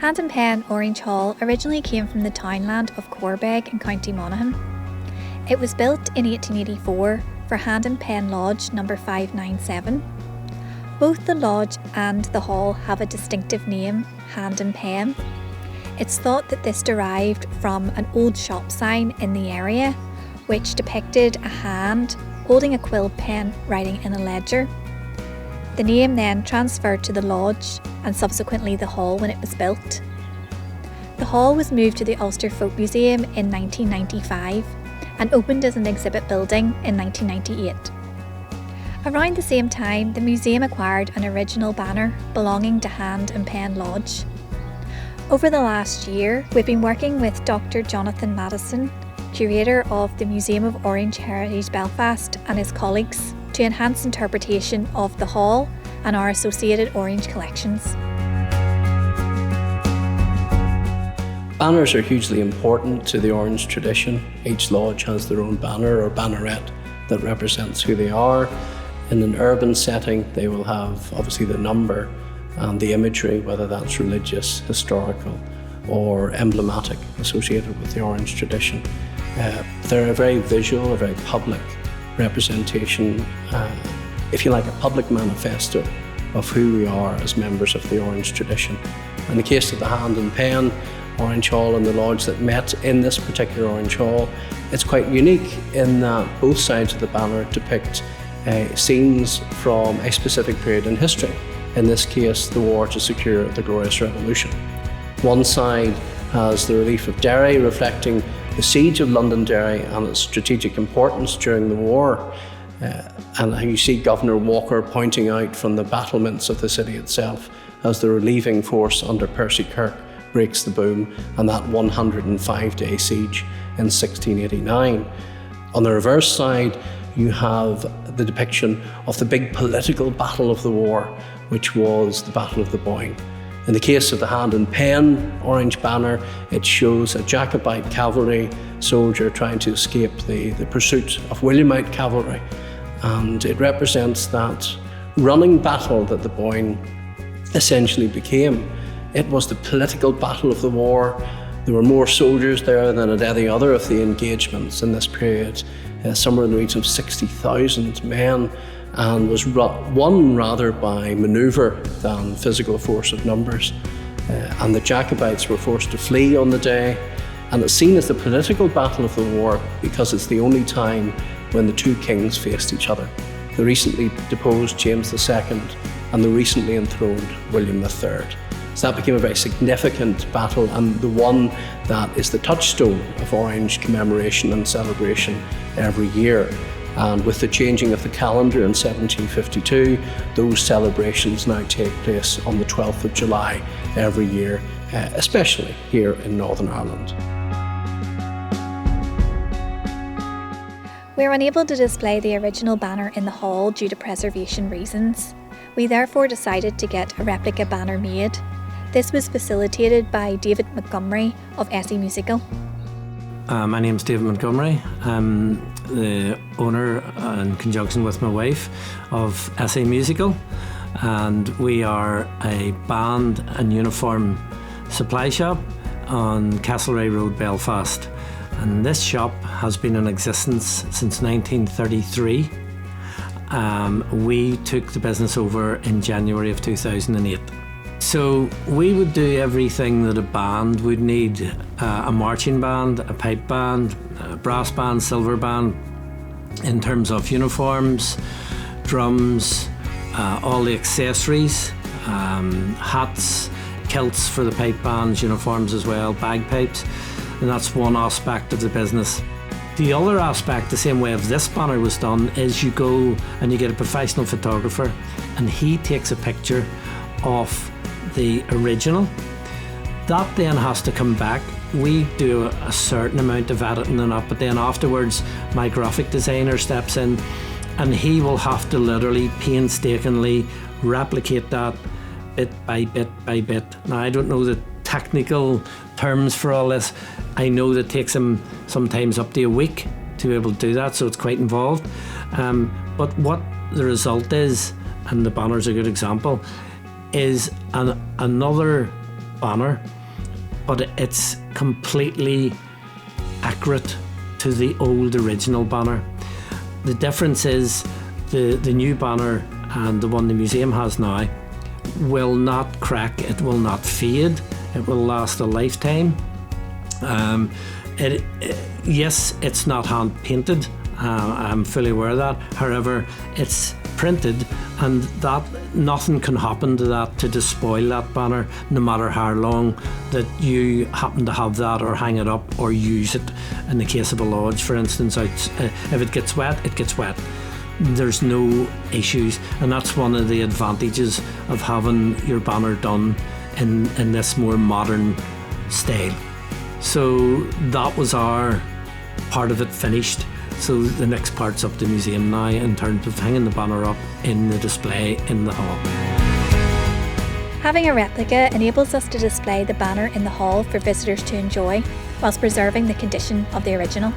Hand and Pen Orange Hall originally came from the townland of Corbeg in County Monaghan. It was built in 1884 for Hand and Pen Lodge number 597. Both the lodge and the hall have a distinctive name, Hand and Pen. It's thought that this derived from an old shop sign in the area, which depicted a hand holding a quill pen writing in a ledger. The name then transferred to the lodge and subsequently the hall when it was built. The hall was moved to the Ulster Folk Museum in 1995 and opened as an exhibit building in 1998. Around the same time, the museum acquired an original banner belonging to Hand and Pen Lodge. Over the last year, we've been working with Dr. Jonathan Madison, curator of the Museum of Orange Heritage Belfast, and his colleagues to enhance interpretation of the hall and our associated orange collections. Banners are hugely important to the orange tradition. Each lodge has their own banner or banneret that represents who they are. In an urban setting, they will have obviously the number and the imagery, whether that's religious, historical, or emblematic associated with the orange tradition. They're a very visual, a very public representation, if you like, a public manifesto of who we are as members of the orange tradition. In the case of the Hand and Pen Orange Hall and the lodge that met in this particular Orange Hall, it's quite unique in that both sides of the banner depict scenes from a specific period in history. In this case, the war to secure the Glorious Revolution. One side has the relief of Derry, reflecting the siege of Londonderry and its strategic importance during the war. And you see Governor Walker pointing out from the battlements of the city itself as the relieving force under Percy Kirk breaks the boom, and that 105-day siege in 1689. On the reverse side, you have the depiction of the big political battle of the war, which was the Battle of the Boyne. In the case of the Hand and Pen orange banner, it shows a Jacobite cavalry soldier trying to escape the pursuit of Williamite cavalry. And it represents that running battle that the Boyne essentially became. It was the political battle of the war. There were more soldiers there than at any other of the engagements in this period, somewhere in the region of 60,000 men, and was won rather by manoeuvre than physical force of numbers. And the Jacobites were forced to flee on the day, and it's seen as the political battle of the war because it's the only time when the two kings faced each other. The recently deposed James II and the recently enthroned William III. So that became a very significant battle, and the one that is the touchstone of Orange commemoration and celebration every year. And with the changing of the calendar in 1752, those celebrations now take place on the 12th of July every year, especially here in Northern Ireland. We are unable to display the original banner in the hall due to preservation reasons. We therefore decided to get a replica banner made. This was facilitated by David Montgomery of SE Musical. My name's David Montgomery. I'm the owner, in conjunction with my wife, of SE Musical, and we are a band and uniform supply shop on Castlereagh Road, Belfast. And this shop has been in existence since 1933. We took the business over in January of 2008. So we would do everything that a band would need, a marching band, a pipe band, a brass band, silver band, in terms of uniforms, drums, all the accessories, hats, kilts for the pipe bands, uniforms as well, bagpipes, and that's one aspect of the business. The other aspect, the same way as this banner was done, is you go and you get a professional photographer and he takes a picture of the original. That then has to come back. We do a certain amount of editing and that, but then afterwards my graphic designer steps in and he will have to literally painstakingly replicate that bit by bit by bit. Now, I don't know the technical terms for all this. I know that it takes him sometimes up to a week to be able to do that, so it's quite involved. But what the result is, and the banner's a good example, is another banner, but it's completely accurate to the old original banner. The difference is the new banner and the one the museum has now will not crack, it will not fade, it will last a lifetime. Yes, it's not hand painted, I'm fully aware of that. However, it's printed, and that nothing can happen to that to despoil that banner, no matter how long that you happen to have that or hang it up or use it. In the case of a lodge, for instance, if it gets wet, it gets wet. There's no issues, and that's one of the advantages of having your banner done in this more modern style. So that was our part of it finished. So the next part's up to the museum now in terms of hanging the banner up in the display in the hall. Having a replica enables us to display the banner in the hall for visitors to enjoy, whilst preserving the condition of the original.